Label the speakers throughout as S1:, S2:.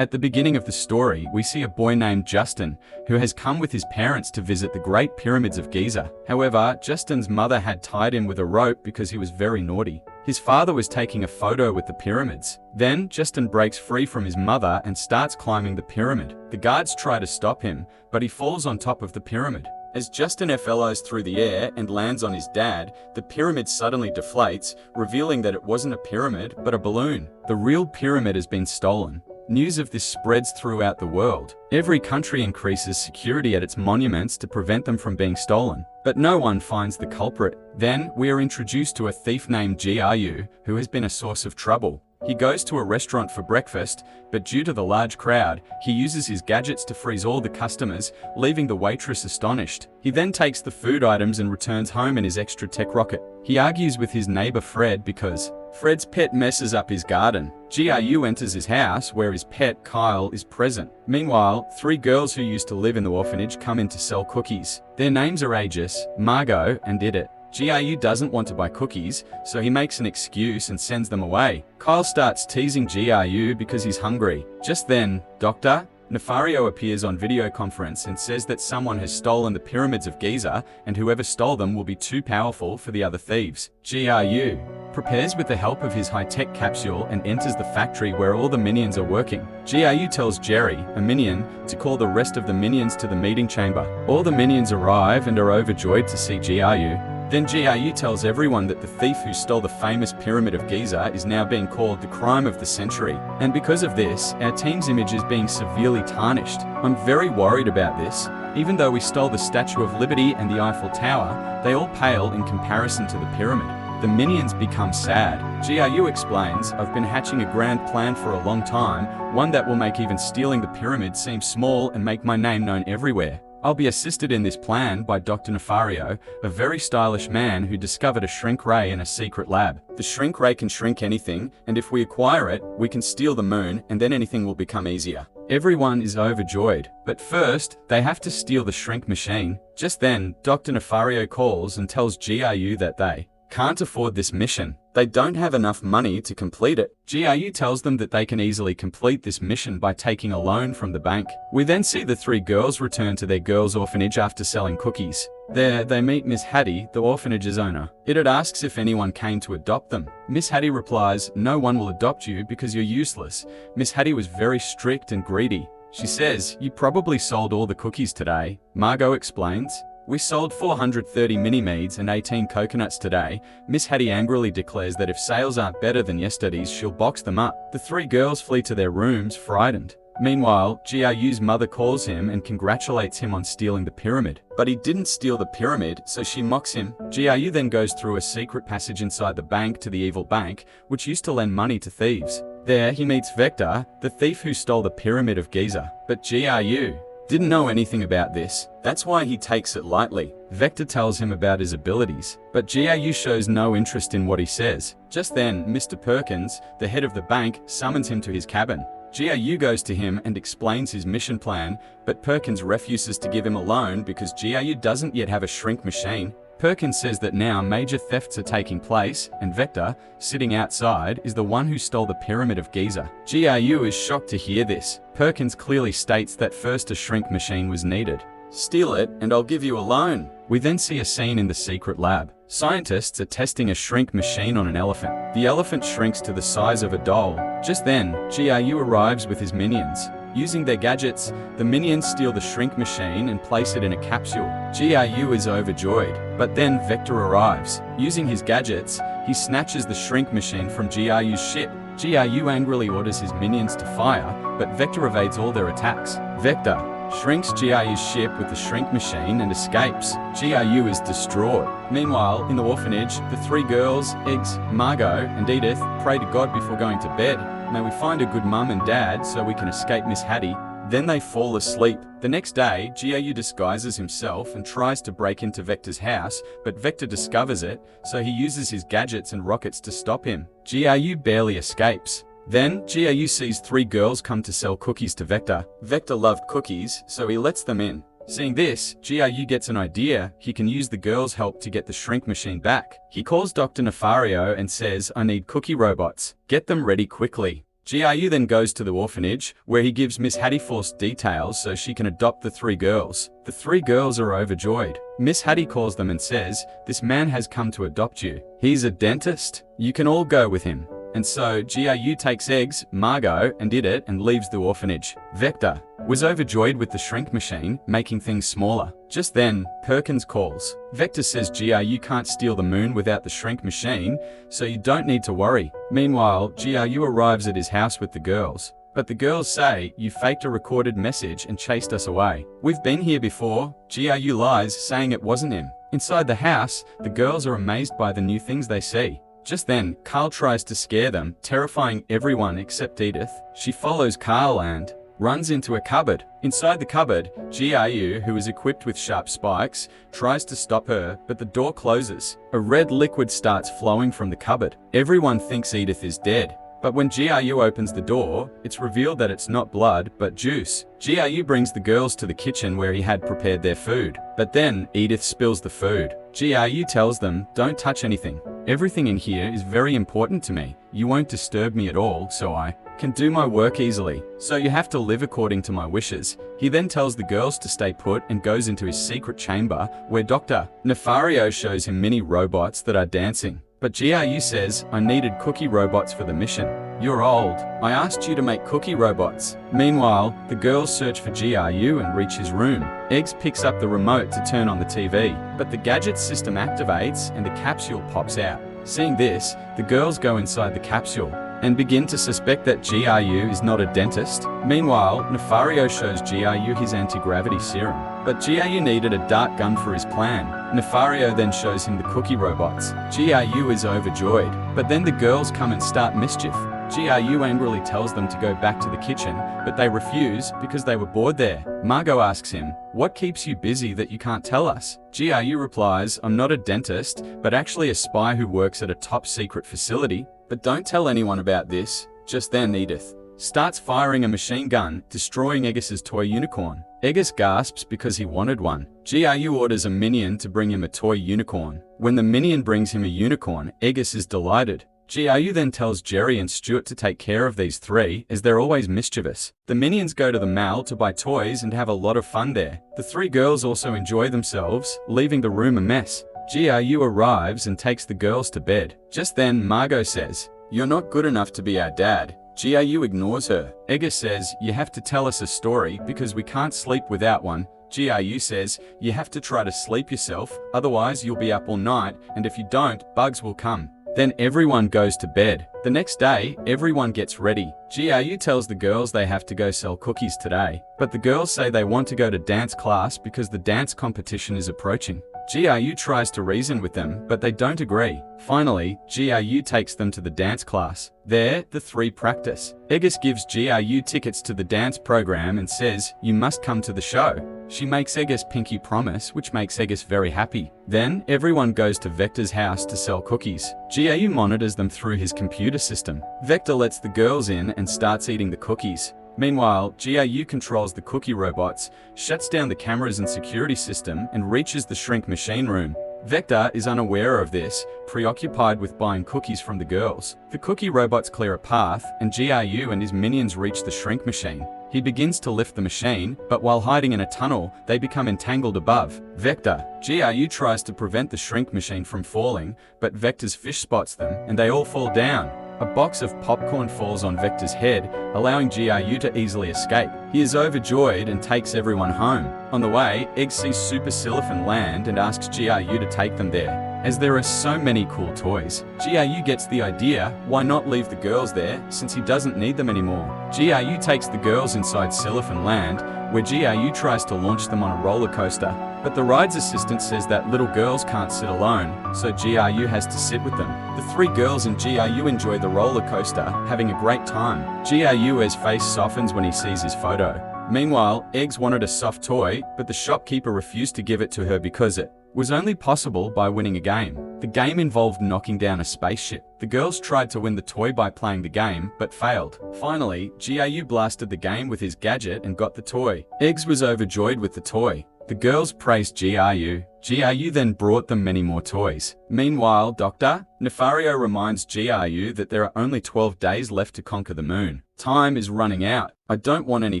S1: At the beginning of the story, we see a boy named Justin, who has come with his parents to visit the Great Pyramids of Giza. However, Justin's mother had tied him with a rope because he was very naughty. His father was taking a photo with the pyramids. Then, Justin breaks free from his mother and starts climbing the pyramid. The guards try to stop him, but he falls on top of the pyramid. As Justin FLOs through the air and lands on his dad, the pyramid suddenly deflates, revealing that it wasn't a pyramid, but a balloon. The real pyramid has been stolen. News of this spreads throughout the world. Every country increases security at its monuments to prevent them from being stolen. But no one finds the culprit. Then, we are introduced to a thief named GRU, who has been a source of trouble. He goes to a restaurant for breakfast, but due to the large crowd, he uses his gadgets to freeze all the customers, leaving the waitress astonished. He then takes the food items and returns home in his extra tech rocket. He argues with his neighbor Fred because Fred's pet messes up his garden. GRU enters his house where his pet, Kyle, is present. Meanwhile, 3 girls who used to live in the orphanage come in to sell cookies. Their names are Aegis, Margot, and Idit. GRU doesn't want to buy cookies, so he makes an excuse and sends them away. Kyle starts teasing GRU because he's hungry. Just then, Dr. Nefario appears on video conference and says that someone has stolen the pyramids of Giza, and whoever stole them will be too powerful for the other thieves. GRU prepares with the help of his high-tech capsule and enters the factory where all the minions are working. GRU tells Jerry, a minion, to call the rest of the minions to the meeting chamber. All the minions arrive and are overjoyed to see GRU. Then GRU tells everyone that the thief who stole the famous Pyramid of Giza is now being called the crime of the century. And because of this, our team's image is being severely tarnished. I'm very worried about this. Even though we stole the Statue of Liberty and the Eiffel Tower, they all pale in comparison to the pyramid. The minions become sad. GRU explains, I've been hatching a grand plan for a long time, one that will make even stealing the pyramid seem small and make my name known everywhere. I'll be assisted in this plan by Dr. Nefario, a very stylish man who discovered a shrink ray in a secret lab. The shrink ray can shrink anything, and if we acquire it, we can steal the moon, and then anything will become easier. Everyone is overjoyed, but first, they have to steal the shrink machine. Just then, Dr. Nefario calls and tells GRU that they can't afford this mission. They don't have enough money to complete it. GRU tells them that they can easily complete this mission by taking a loan from the bank. We then see the 3 girls return to their girls' orphanage after selling cookies. There, they meet Miss Hattie, the orphanage's owner. Idit asks if anyone came to adopt them. Miss Hattie replies, no one will adopt you because you're useless. Miss Hattie was very strict and greedy. She says, you probably sold all the cookies today. Margot explains, we sold 430 mini-meads and 18 coconuts today. Miss Hattie angrily declares that if sales aren't better than yesterday's, she'll box them up. The 3 girls flee to their rooms, frightened. Meanwhile, GRU's mother calls him and congratulates him on stealing the pyramid. But he didn't steal the pyramid, so she mocks him. GRU then goes through a secret passage inside the bank to the evil bank, which used to lend money to thieves. There, he meets Vector, the thief who stole the Pyramid of Giza. But GRU didn't know anything about this. That's why he takes it lightly. Vector tells him about his abilities, but GRU shows no interest in what he says. Just then, Mr. Perkins, the head of the bank, summons him to his cabin. GRU goes to him and explains his mission plan, but Perkins refuses to give him a loan because GRU doesn't yet have a shrink machine. Perkins says that now major thefts are taking place, and Vector, sitting outside, is the one who stole the Pyramid of Giza. GRU is shocked to hear this. Perkins clearly states that first a shrink machine was needed. Steal it, and I'll give you a loan. We then see a scene in the secret lab. Scientists are testing a shrink machine on an elephant. The elephant shrinks to the size of a doll. Just then, GRU arrives with his minions. Using their gadgets, the minions steal the shrink machine and place it in a capsule. GRU is overjoyed, but then Vector arrives. Using his gadgets, he snatches the shrink machine from GRU's ship. GRU angrily orders his minions to fire, but Vector evades all their attacks. Vector shrinks GRU's ship with the shrink machine and escapes. GRU is distraught. Meanwhile, in the orphanage, the 3 girls, Eggs, Margot, and Edith, pray to God before going to bed. May we find a good mum and dad so we can escape Miss Hattie. Then they fall asleep. The next day, GRU disguises himself and tries to break into Vector's house, but Vector discovers it, so he uses his gadgets and rockets to stop him. GRU barely escapes. Then, GRU sees 3 girls come to sell cookies to Vector. Vector loved cookies, so he lets them in. Seeing this, GRU gets an idea. He can use the girls' help to get the shrink machine back. He calls Dr. Nefario and says, I need cookie robots. Get them ready quickly. GRU then goes to the orphanage, where he gives Miss Hattie false details so she can adopt the 3 girls. The 3 girls are overjoyed. Miss Hattie calls them and says, "This man has come to adopt you. He's a dentist. You can all go with him." And so GRU takes Eggs, Margot, and Edith and leaves the orphanage. Vector was overjoyed with the shrink machine, making things smaller. Just then, Perkins calls. Vector says GRU can't steal the moon without the shrink machine, so you don't need to worry. Meanwhile, GRU arrives at his house with the girls. But the girls say, "You faked a recorded message and chased us away. We've been here before." GRU lies, saying it wasn't him. Inside the house, the girls are amazed by the new things they see. Just then, Carl tries to scare them, terrifying everyone except Edith. She follows Carl and runs into a cupboard. Inside the cupboard, GRU, who is equipped with sharp spikes, tries to stop her, but the door closes. A red liquid starts flowing from the cupboard. Everyone thinks Edith is dead. But when GRU opens the door, it's revealed that it's not blood, but juice. GRU brings the girls to the kitchen where he had prepared their food. But then, Edith spills the food. GRU tells them, "Don't touch anything. Everything in here is very important to me. You won't disturb me at all, so I can do my work easily. So you have to live according to my wishes." He then tells the girls to stay put and goes into his secret chamber, where Dr. Nefario shows him mini robots that are dancing. But GRU says, "I needed cookie robots for the mission. You're old. I asked you to make cookie robots." Meanwhile, the girls search for GRU and reach his room. Eggs picks up the remote to turn on the TV, but the gadget system activates and the capsule pops out. Seeing this, the girls go inside the capsule and begin to suspect that GRU is not a dentist. Meanwhile, Nefario shows GRU his anti-gravity serum, but GRU needed a dart gun for his plan. Nefario then shows him the cookie robots. GRU is overjoyed, but then the girls come and start mischief. GRU angrily tells them to go back to the kitchen, but they refuse because they were bored there. Margot asks him, "What keeps you busy that you can't tell us?" GRU replies, "I'm not a dentist, but actually a spy who works at a top secret facility. But don't tell anyone about this." Just then Edith starts firing a machine gun, destroying Eggis's toy unicorn. Eggis gasps because he wanted one. GRU orders a Minion to bring him a toy unicorn. When the Minion brings him a unicorn, Eggis is delighted. GRU then tells Jerry and Stuart to take care of these 3, as they're always mischievous. The Minions go to the mall to buy toys and have a lot of fun there. The 3 girls also enjoy themselves, leaving the room a mess. GRU arrives and takes the girls to bed. Just then, Margot says, "You're not good enough to be our dad." GRU ignores her. Eggis says, "You have to tell us a story because we can't sleep without one." GRU says, "You have to try to sleep yourself, otherwise you'll be up all night, and if you don't, bugs will come." Then everyone goes to bed. The next day, everyone gets ready. GRU tells the girls they have to go sell cookies today, but the girls say they want to go to dance class because the dance competition is approaching. GRU tries to reason with them, but they don't agree. Finally, GRU takes them to the dance class. There, the 3 practice. Eggis gives GRU tickets to the dance program and says, "You must come to the show." She makes Eggis pinky promise, which makes Eggis very happy. Then, everyone goes to Vector's house to sell cookies. GRU monitors them through his computer system. Vector lets the girls in and starts eating the cookies. Meanwhile, GRU controls the cookie robots, shuts down the cameras and security system, and reaches the shrink machine room. Vector is unaware of this, preoccupied with buying cookies from the girls. The cookie robots clear a path, and GRU and his minions reach the shrink machine. He begins to lift the machine, but while hiding in a tunnel, they become entangled above. Vector. GRU tries to prevent the shrink machine from falling, but Vector's fish spots them, and they all fall down. A box of popcorn falls on Vector's head, allowing GRU to easily escape. He is overjoyed and takes everyone home. On the way, Egg sees Super Siliphan land and asks GRU to take them there. As there are so many cool toys, GRU gets the idea, why not leave the girls there, since he doesn't need them anymore. GRU takes the girls inside Siliphan land, where GRU tries to launch them on a roller coaster. But the ride's assistant says that little girls can't sit alone, so GRU has to sit with them. The 3 girls and GRU enjoy the roller coaster, having a great time. GRU's face softens when he sees his photo. Meanwhile, Eggs wanted a soft toy, but the shopkeeper refused to give it to her because it was only possible by winning a game. The game involved knocking down a spaceship. The girls tried to win the toy by playing the game, but failed. Finally, GRU blasted the game with his gadget and got the toy. Eggs was overjoyed with the toy. The girls praised GRU. GRU then brought them many more toys. Meanwhile, Dr. Nefario reminds GRU that there are only 12 days left to conquer the moon. Time is running out. I don't want any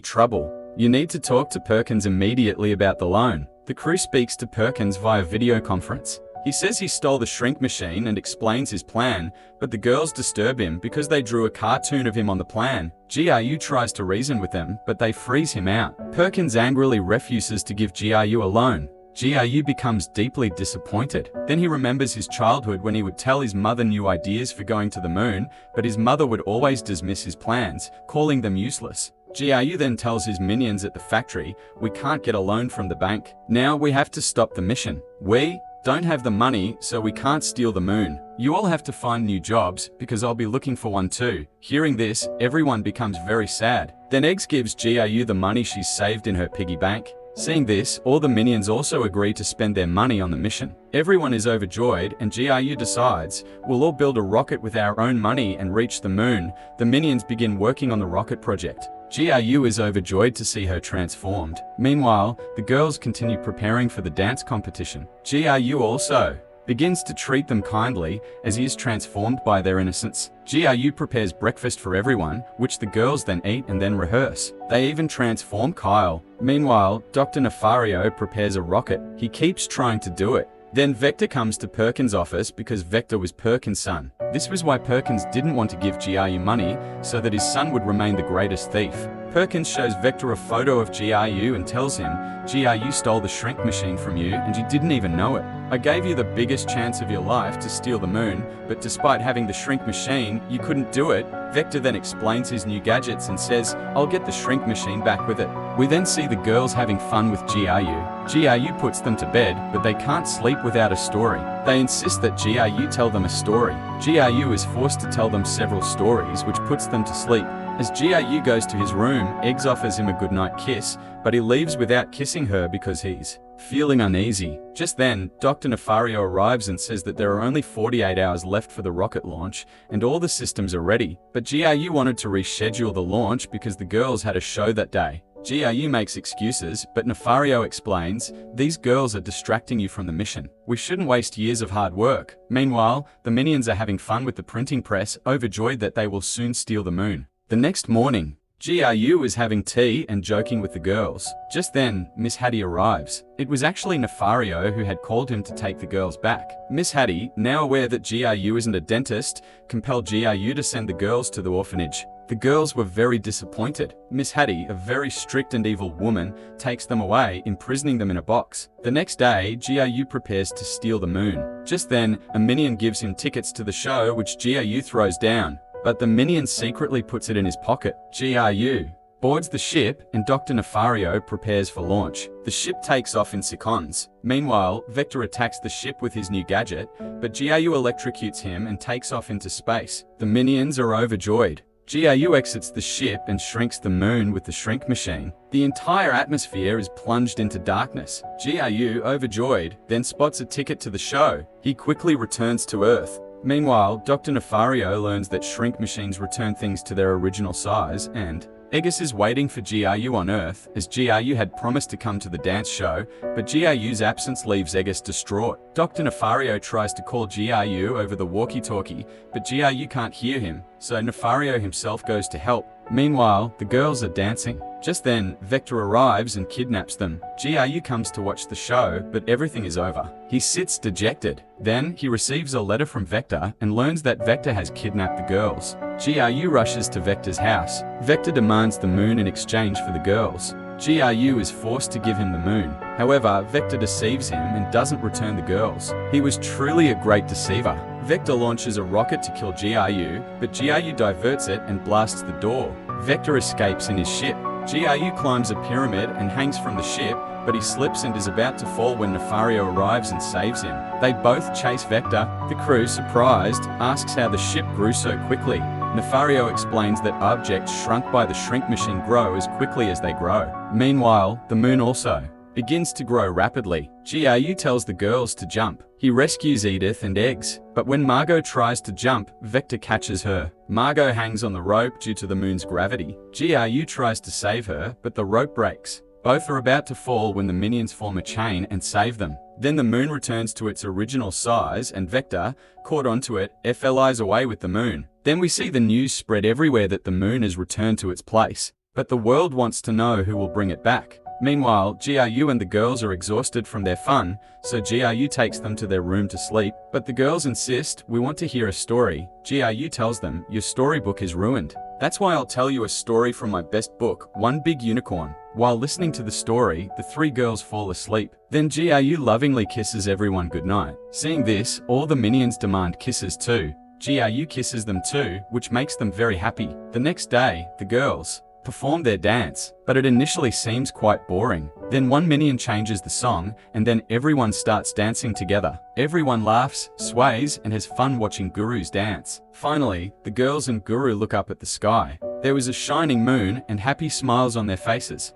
S1: trouble. You need to talk to Perkins immediately about the loan. The crew speaks to Perkins via video conference. He says he stole the shrink machine and explains his plan, but the girls disturb him because they drew a cartoon of him on the plan. GRU tries to reason with them, but they freeze him out. Perkins angrily refuses to give GRU a loan. GRU becomes deeply disappointed. Then he remembers his childhood when he would tell his mother new ideas for going to the moon, but his mother would always dismiss his plans, calling them useless. GRU then tells his minions at the factory, "We can't get a loan from the bank. Now we have to stop the mission. We don't have the money, so we can't steal the moon. You all have to find new jobs, because I'll be looking for one too." Hearing this, everyone becomes very sad. Then Eggs gives GRU the money she's saved in her piggy bank. Seeing this, all the minions also agree to spend their money on the mission. Everyone is overjoyed, and GRU decides, "We'll all build a rocket with our own money and reach the moon." The minions begin working on the rocket project. GRU is overjoyed to see her transformed. Meanwhile, the girls continue preparing for the dance competition. GRU also begins to treat them kindly as he is transformed by their innocence. GRU prepares breakfast for everyone, which the girls then eat and then rehearse. They even transform Kyle. Meanwhile, Dr. Nefario prepares a rocket. He keeps trying to do it. Then Vector comes to Perkins' office because Vector was Perkins' son. This was why Perkins didn't want to give GRU money, so that his son would remain the greatest thief. Perkins shows Vector a photo of GRU and tells him, "GRU stole the shrink machine from you and you didn't even know it. I gave you the biggest chance of your life to steal the moon, but despite having the shrink machine, you couldn't do it." Vector then explains his new gadgets and says, "I'll get the shrink machine back with it." We then see the girls having fun with GRU. GRU puts them to bed, but they can't sleep without a story. They insist that GRU tell them a story. GRU is forced to tell them several stories, which puts them to sleep. As GRU goes to his room, Eggs offers him a goodnight kiss, but he leaves without kissing her because he's feeling uneasy. Just then, Dr. Nefario arrives and says that there are only 48 hours left for the rocket launch, and all the systems are ready. But GRU wanted to reschedule the launch because the girls had a show that day. GRU makes excuses, but Nefario explains, "These girls are distracting you from the mission. We shouldn't waste years of hard work." Meanwhile, the minions are having fun with the printing press, overjoyed that they will soon steal the moon. The next morning, GRU is having tea and joking with the girls. Just then, Miss Hattie arrives. It was actually Nefario who had called him to take the girls back. Miss Hattie, now aware that GRU isn't a dentist, compelled GRU to send the girls to the orphanage. The girls were very disappointed. Miss Hattie, a very strict and evil woman, takes them away, imprisoning them in a box. The next day, GRU prepares to steal the moon. Just then, a minion gives him tickets to the show, which GRU throws down. But the minion secretly puts it in his pocket. GRU boards the ship, and Dr. Nefario prepares for launch. The ship takes off in seconds. Meanwhile, Vector attacks the ship with his new gadget, but GRU electrocutes him and takes off into space. The minions are overjoyed. GRU exits the ship and shrinks the moon with the shrink machine. The entire atmosphere is plunged into darkness. GRU, overjoyed, then spots a ticket to the show. He quickly returns to Earth. Meanwhile, Dr. Nefario learns that shrink machines return things to their original size, and Eggs is waiting for GRU on Earth, as GRU had promised to come to the dance show, but GRU's absence leaves Eggs distraught. Dr. Nefario tries to call GRU over the walkie-talkie, but GRU can't hear him, so Nefario himself goes to help. Meanwhile, the girls are dancing. Just then, Vector arrives and kidnaps them. GRU comes to watch the show, but everything is over. He sits dejected. Then, he receives a letter from Vector and learns that Vector has kidnapped the girls. GRU rushes to Vector's house. Vector demands the moon in exchange for the girls. GRU is forced to give him the moon. However, Vector deceives him and doesn't return the girls. He was truly a great deceiver. Vector launches a rocket to kill GRU, but GRU diverts it and blasts the door. Vector escapes in his ship. GRU climbs a pyramid and hangs from the ship, but he slips and is about to fall when Nefario arrives and saves him. They both chase Vector. The crew, surprised, asks how the ship grew so quickly. Nefario explains that objects shrunk by the shrink machine grow as quickly as they grow. Meanwhile, the moon also begins to grow rapidly. GRU tells the girls to jump. He rescues Edith and Eggs, but when Margot tries to jump, Vector catches her. Margot hangs on the rope due to the moon's gravity. GRU tries to save her, but the rope breaks. Both are about to fall when the minions form a chain and save them. Then the moon returns to its original size and Vector, caught onto it, flies away with the moon. Then we see the news spread everywhere that the moon has returned to its place. But the world wants to know who will bring it back. Meanwhile, GRU and the girls are exhausted from their fun, so GRU takes them to their room to sleep. But the girls insist, "We want to hear a story." GRU tells them, "Your storybook is ruined. That's why I'll tell you a story from my best book, One Big Unicorn." While listening to the story, the three girls fall asleep. Then GRU lovingly kisses everyone goodnight. Seeing this, all the minions demand kisses too. GRU kisses them too, which makes them very happy. The next day, the girls perform their dance, but it initially seems quite boring. Then one minion changes the song, and then everyone starts dancing together. Everyone laughs, sways, and has fun watching GRU's dance. Finally, the girls and GRU look up at the sky. There was a shining moon and happy smiles on their faces.